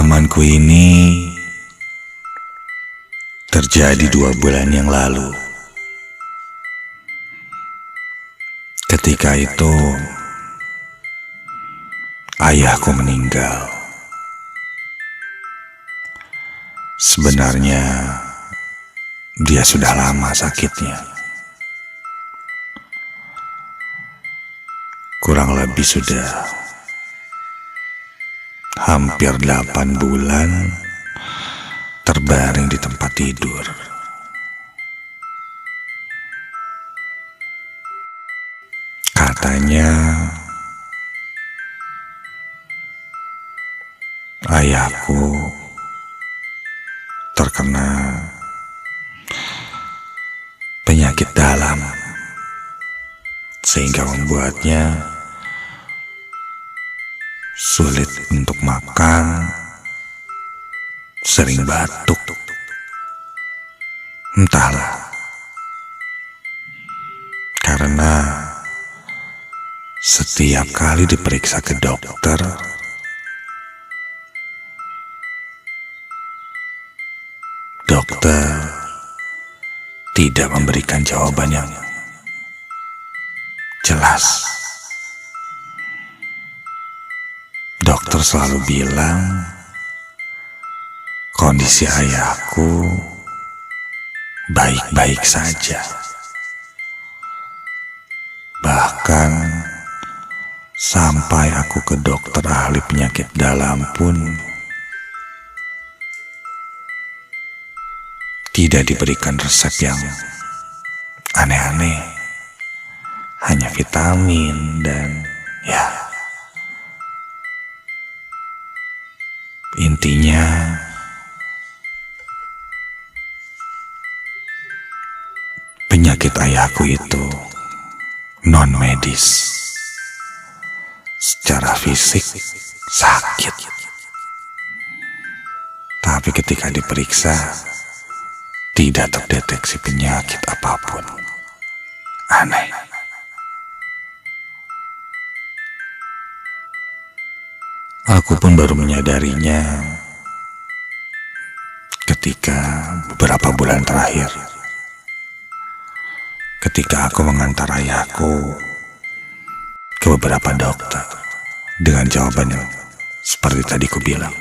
Pengalamanku ini terjadi 2 bulan yang lalu. Ketika itu, ayahku meninggal. Sebenarnya, dia sudah lama sakitnya. Kurang lebih sudah hampir 8 bulan terbaring di tempat tidur. Katanya ayahku terkena penyakit dalam sehingga membuatnya sulit untuk makan, sering batuk. Entahlah, karena setiap kali diperiksa ke dokter, dokter tidak memberikan jawaban yang jelas. Dokter selalu bilang kondisi ayahku baik-baik saja. Bahkan sampai aku ke dokter ahli penyakit dalam pun tidak diberikan resep yang aneh-aneh. Hanya vitamin dan intinya penyakit ayahku itu non-medis. Secara fisik sakit, tapi ketika diperiksa tidak terdeteksi penyakit apapun. Aneh. Aku pun baru menyadarinya ketika beberapa bulan terakhir, ketika aku mengantar ayahku ke beberapa dokter dengan jawaban yang seperti tadi ku bilang.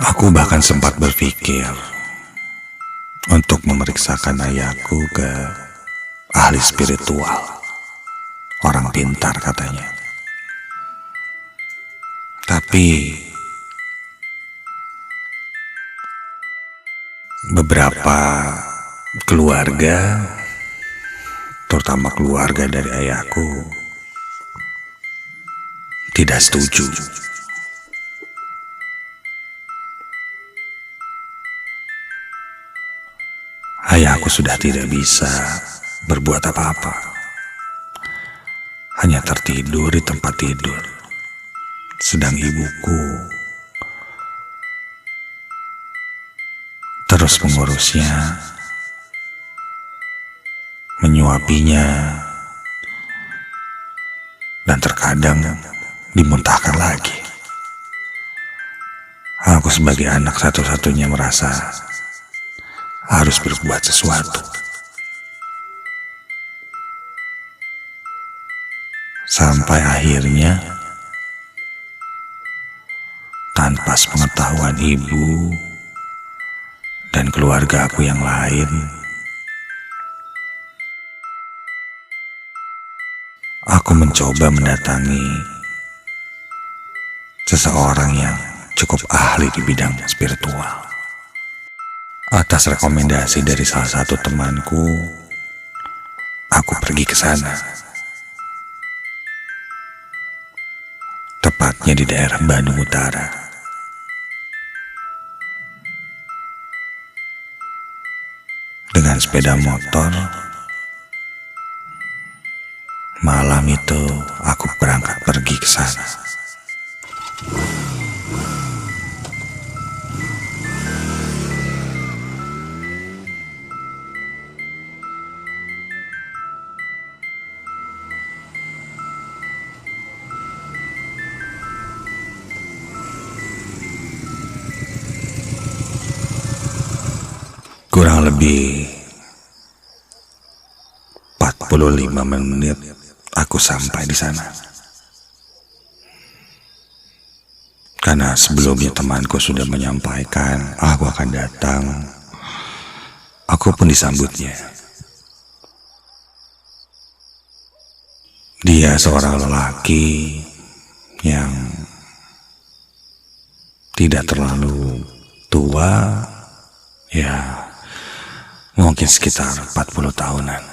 Aku bahkan sempat berpikir untuk memeriksakan ayahku ke ahli spiritual, orang pintar katanya. Tapi beberapa keluarga, terutama keluarga dari ayahku, tidak setuju. Ayahku sudah tidak bisa berbuat apa-apa, hanya tertidur di tempat tidur. Sedang ibuku terus mengurusnya, menyuapinya, dan terkadang dimuntahkan lagi. Aku sebagai anak satu-satunya merasa harus berbuat sesuatu. Sampai akhirnya, tanpa sepengetahuan ibu dan keluarga aku yang lain, aku mencoba mendatangi seseorang yang cukup ahli di bidang spiritual. Atas rekomendasi dari salah satu temanku, aku pergi ke sana. Tepatnya di daerah Bandung Utara. Dengan sepeda motor, malam itu aku berangkat pergi ke sana. Kurang lebih 45 menit aku sampai di sana. Karena sebelumnya temanku sudah menyampaikan aku akan datang, aku pun disambutnya. Dia seorang lelaki yang tidak terlalu tua, ya mungkin sekitar 40 tahunan.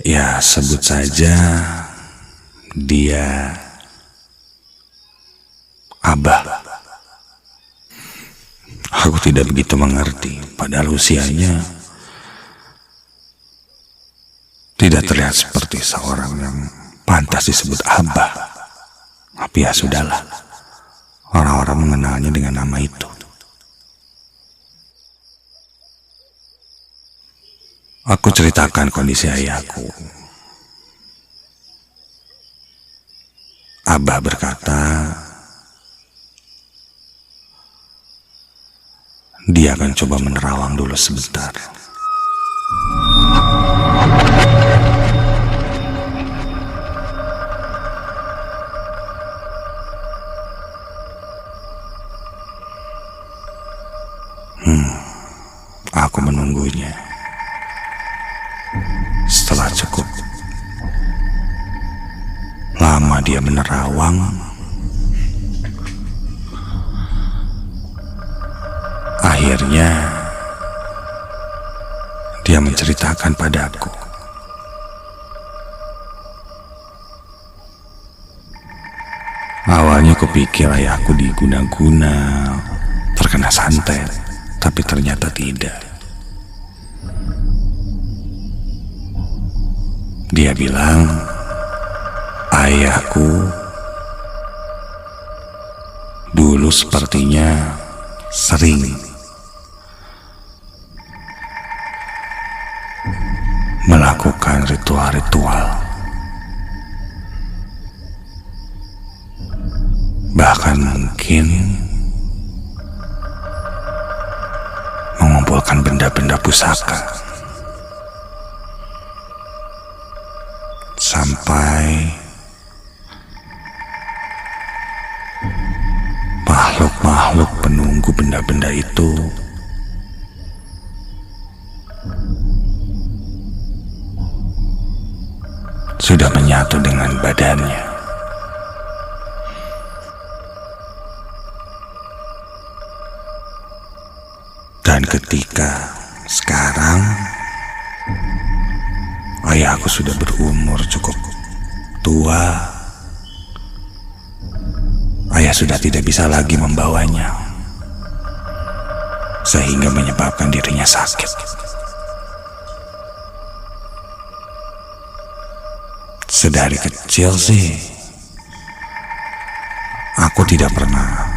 Ya sebut saja dia Abah. Aku tidak begitu mengerti, padahal usianya tidak terlihat seperti seorang yang pantas disebut Abah. Tapi ya sudahlah, orang-orang mengenalnya dengan nama itu. Aku ceritakan kondisi ayahku. Abah berkata, dia akan coba menerawang dulu sebentar. Aku menunggunya. Setelah cukup lama dia menerawang, akhirnya dia menceritakan padaku. Awalnya kupikir ayahku diguna-guna, terkena santet, tapi ternyata tidak. Dia bilang, ayahku dulu sepertinya sering melakukan ritual-ritual, bahkan mungkin mengumpulkan benda-benda pusaka, sampai makhluk-makhluk penunggu benda-benda itu sudah menyatu dengan badannya. Dan ketika sekarang ayahku sudah berumur cukup tua, ayah sudah tidak bisa lagi membawanya, sehingga menyebabkan dirinya sakit. Sedari kecil sih, aku tidak pernah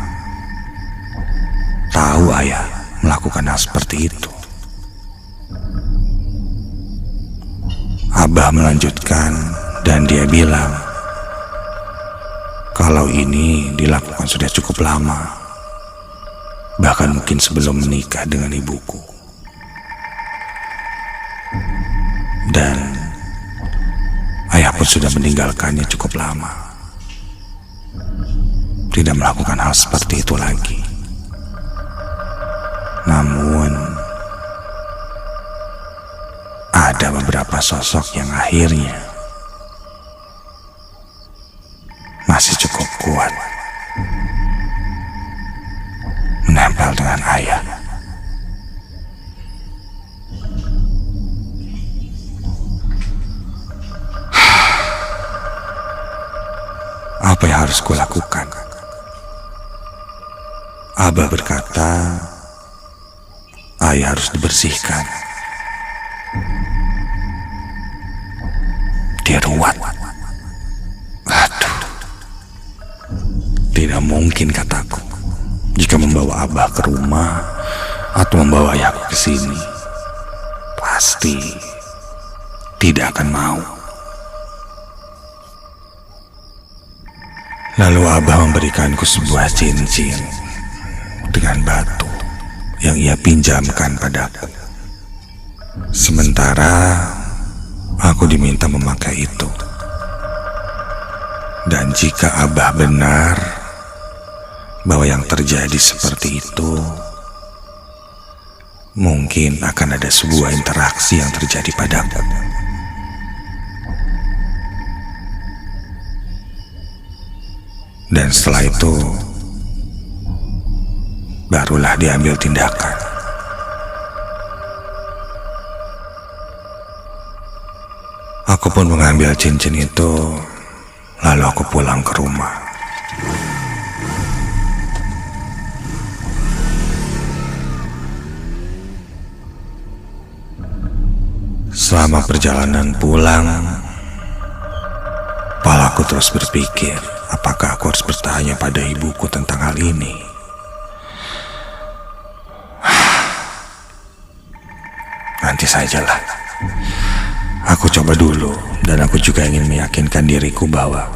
tahu ayah melakukan hal seperti itu. Abah melanjutkan dan dia bilang kalau ini dilakukan sudah cukup lama, bahkan mungkin sebelum menikah dengan ibuku. Dan ayah pun sudah meninggalkannya cukup lama, tidak melakukan hal seperti itu lagi. Namun ada beberapa sosok yang akhirnya masih cukup kuat menempel dengan ayah. Apa yang harus kulakukan? Abah berkata, ayah harus dibersihkan. Dia ruwet. Aduh, tidak mungkin kataku. Jika membawa Abah ke rumah atau membawa ayahku ke sini, pasti tidak akan mau. Lalu Abah memberikanku sebuah cincin. dengan batu yang ia pinjamkan padaku. Sementara aku diminta memakai itu. Dan jika Abah benar bahwa yang terjadi seperti itu, mungkin akan ada sebuah interaksi yang terjadi padaku. Dan setelah itu, barulah diambil tindakan. Aku pun mengambil cincin itu, lalu aku pulang ke rumah. Selama perjalanan pulang, kepalaku terus berpikir, apakah aku harus bertanya pada ibuku tentang hal ini? Nanti sajalah. Aku coba dulu, dan aku juga ingin meyakinkan diriku bahwa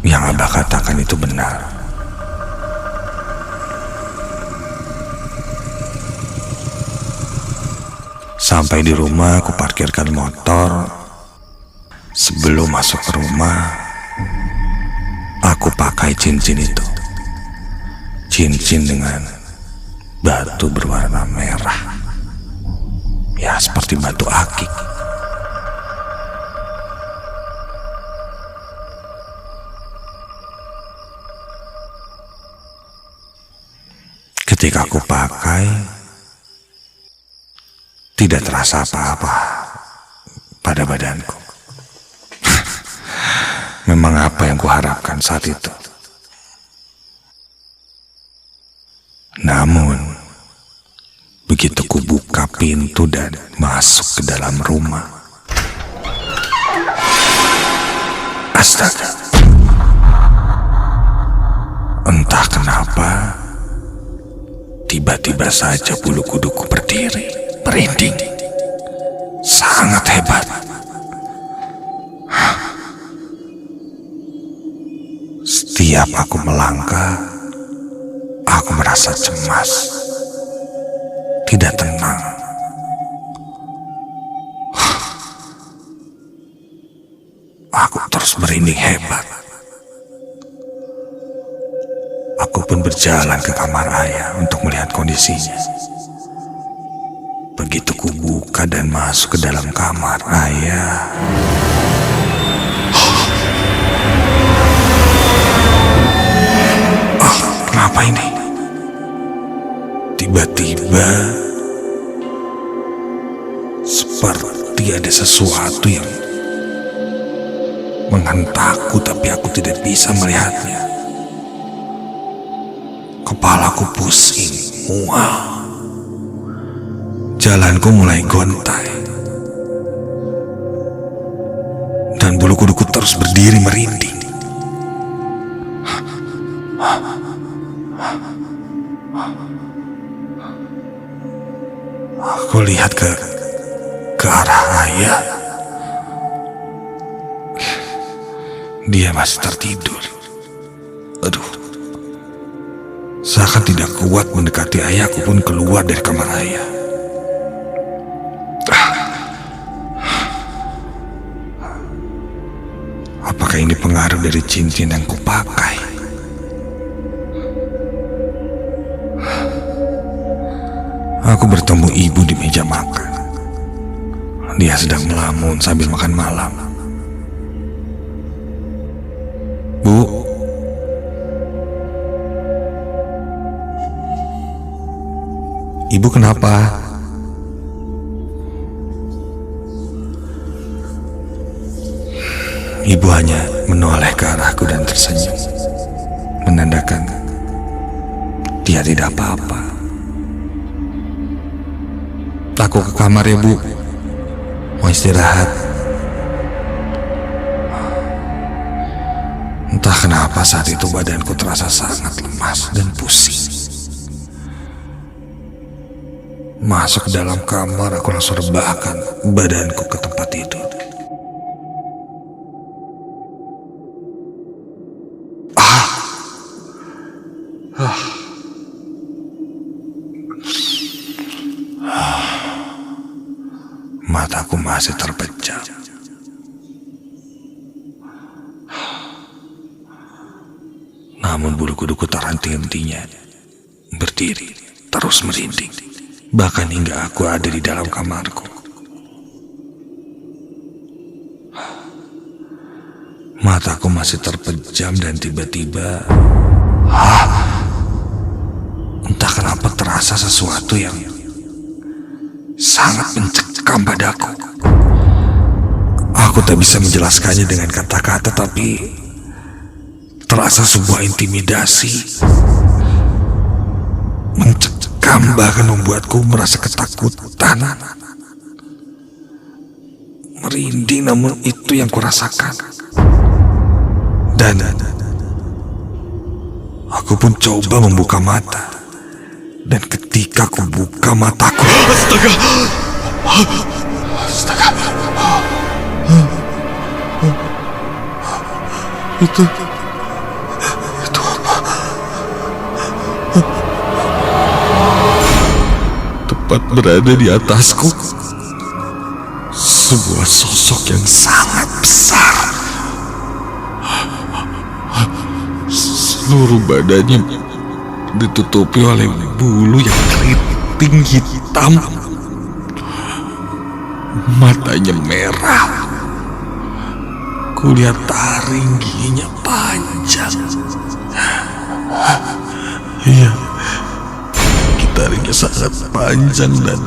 yang Abah katakan itu benar. Sampai di rumah, aku parkirkan motor. Sebelum masuk ke rumah, aku pakai cincin itu. Cincin dengan batu berwarna merah. Ya, seperti batu akik. Ketika aku pakai, tidak terasa apa-apa pada badanku. Memang apa yang kuharapkan saat itu. Namun, begitu ku buka pintu dan masuk ke dalam rumah, astaga, entah kenapa, tiba-tiba saja bulu kuduku berdiri, merinding, sangat hebat. Setiap aku melangkah, aku merasa cemas, tidak tenang. Aku terus merinding hebat. Aku pun berjalan ke kamar ayah untuk melihat kondisinya. Begitu ku buka dan masuk ke dalam kamar ayah, kenapa ini? Tiba-tiba seperti ada sesuatu yang menghentakku, tapi aku tidak bisa melihatnya. Kepalaku pusing, mual. Jalanku mulai gontai. Dan bulu kuduku terus berdiri merinding. Aku lihat ke arah ayah. Dia masih tertidur. Aduh, seakan tidak kuat mendekati ayah, aku pun keluar dari kamar ayah. Apakah ini pengaruh dari cincin yang kupakai? Aku bertemu ibu di meja makan. Dia sedang melamun sambil makan malam. Bu, ibu kenapa? Ibu hanya menoleh ke arahku dan tersenyum, menandakan dia tidak apa-apa. Aku ke kamar ya, Bu. Mau istirahat. Entah kenapa saat itu badanku terasa sangat lemas dan pusing. Masuk ke dalam kamar, aku langsung rebahkan badanku ke tempat tidur. Mataku masih terpejam. Namun bulu kuduku tak henti-hentinya berdiri, terus merinding, bahkan hingga aku ada di dalam kamarku. Mataku masih terpejam dan tiba-tiba, entah kenapa terasa sesuatu yang sangat mencekam padaku. Aku tak bisa menjelaskannya dengan kata-kata, tapi terasa sebuah intimidasi, mencekam, bahkan membuatku merasa ketakutan, merinding. Namun itu yang kurasakan, dan aku pun coba membuka mata. Dan ketika aku buka mataku, astaga, itu apa? Tepat berada di atasku, sebuah sosok yang sangat besar. Seluruh badannya ditutupi oleh bulu yang keriting hitam. Matanya merah. Kulihat taring giginya panjang. Iya, taringnya sangat panjang dan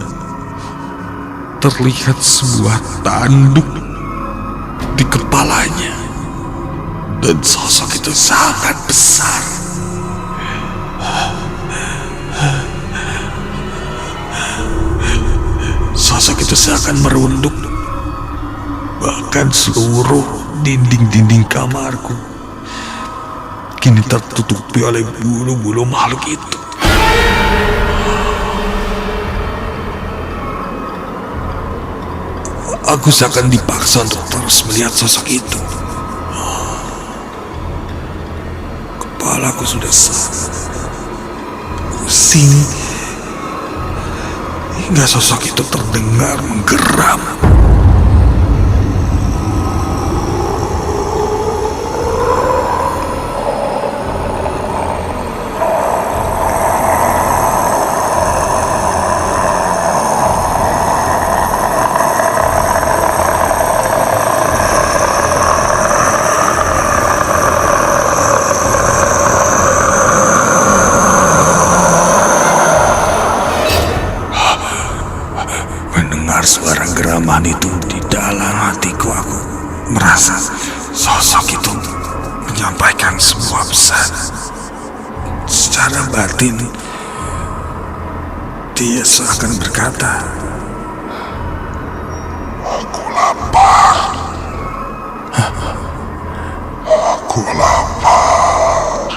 terlihat sebuah tanduk di kepalanya. Dan sosok itu sangat besar. Sosok itu seakan merunduk, bahkan seluruh dinding-dinding kamarku kini tertutupi oleh bulu-bulu makhluk itu. Aku seakan dipaksa untuk terus melihat sosok itu. Kepalaku sudah pusing hingga sosok itu terdengar menggeram. Suara geraman itu di dalam hatiku, aku merasa sosok itu menyampaikan sebuah pesan. Secara batin, dia seakan berkata, "Aku lapar. Aku lapar.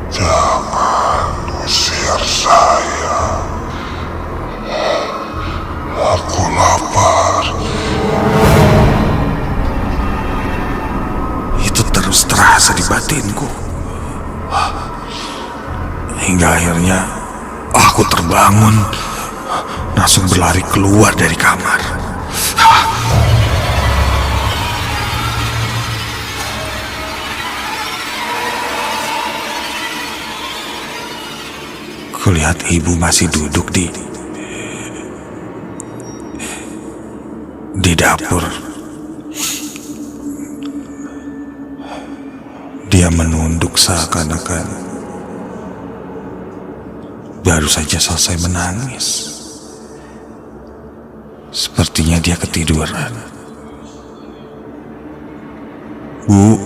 Jangan usir saya. Aku lapar." Itu terus terasa di batinku, hingga akhirnya aku terbangun, langsung berlari keluar dari kamar. Kulihat ibu masih duduk di dapur. Dia menunduk seakan-akan baru saja selesai menangis. Sepertinya dia ketiduran. Bu,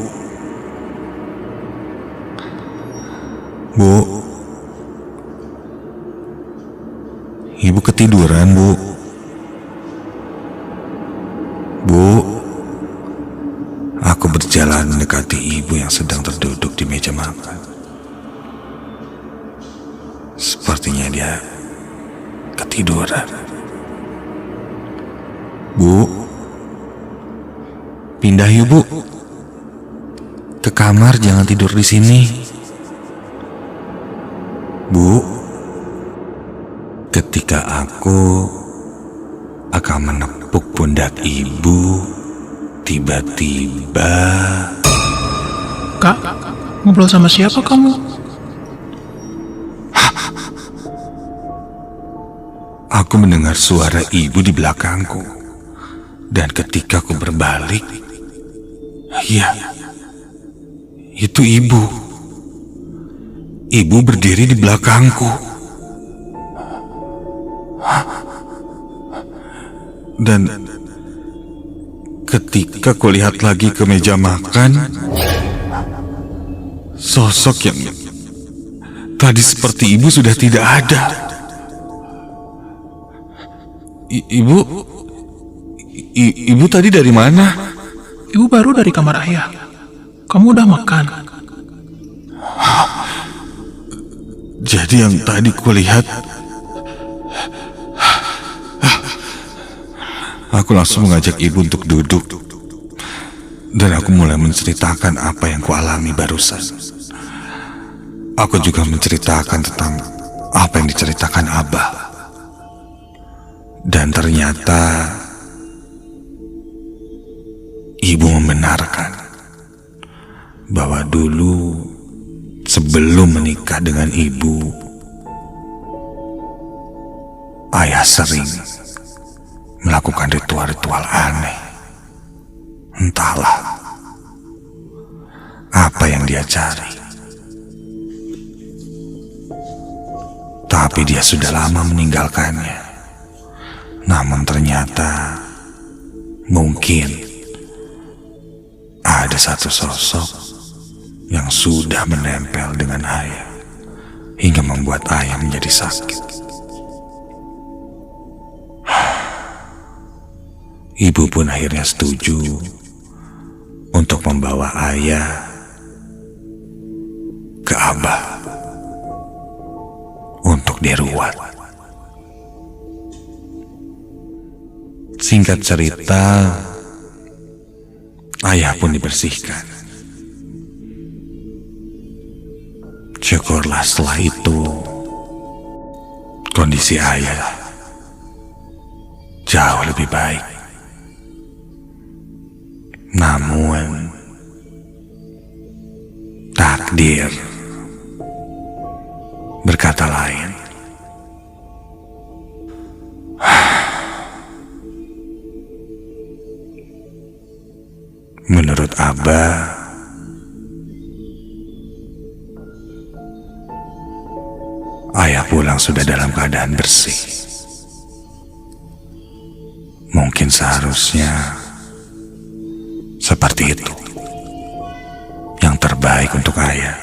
ibu ketiduran, Bu. Aku berjalan mendekati ibu yang sedang terduduk di meja makan. Sepertinya dia ketiduran. Bu, pindah yuk, Bu. Ke kamar, jangan tidur di sini. Bu, ketika aku akan menepuk pundak ibu, tiba-tiba... Kak, ngobrol sama siapa kamu? Aku mendengar suara ibu di belakangku. Dan ketika aku berbalik, ya, itu ibu. Ibu berdiri di belakangku. Dan ketika kulihat lagi ke meja makan, sosok yang tadi seperti ibu sudah tidak ada. Ibu tadi dari mana? Ibu baru dari kamar ayah. Kamu udah makan? Jadi yang tadi kulihat, aku langsung mengajak ibu untuk duduk. Dan aku mulai menceritakan apa yang kualami barusan. Aku juga menceritakan tentang apa yang diceritakan Abah. Dan ternyata ibu membenarkan bahwa dulu sebelum menikah dengan ibu, ayah sering melakukan ritual-ritual aneh. Entahlah apa yang dia cari. Tapi dia sudah lama meninggalkannya. Namun ternyata mungkin ada satu sosok yang sudah menempel dengan ayah hingga membuat ayah menjadi sakit. Ibu pun akhirnya setuju untuk membawa ayah ke Abah untuk diruat. Singkat cerita, ayah pun dibersihkan. Syukurlah setelah itu kondisi ayah jauh lebih baik. Namun takdir berkata lain. Menurut Abah, ayah pulang sudah dalam keadaan bersih. Mungkin seharusnya seperti itu yang terbaik untuk ayah.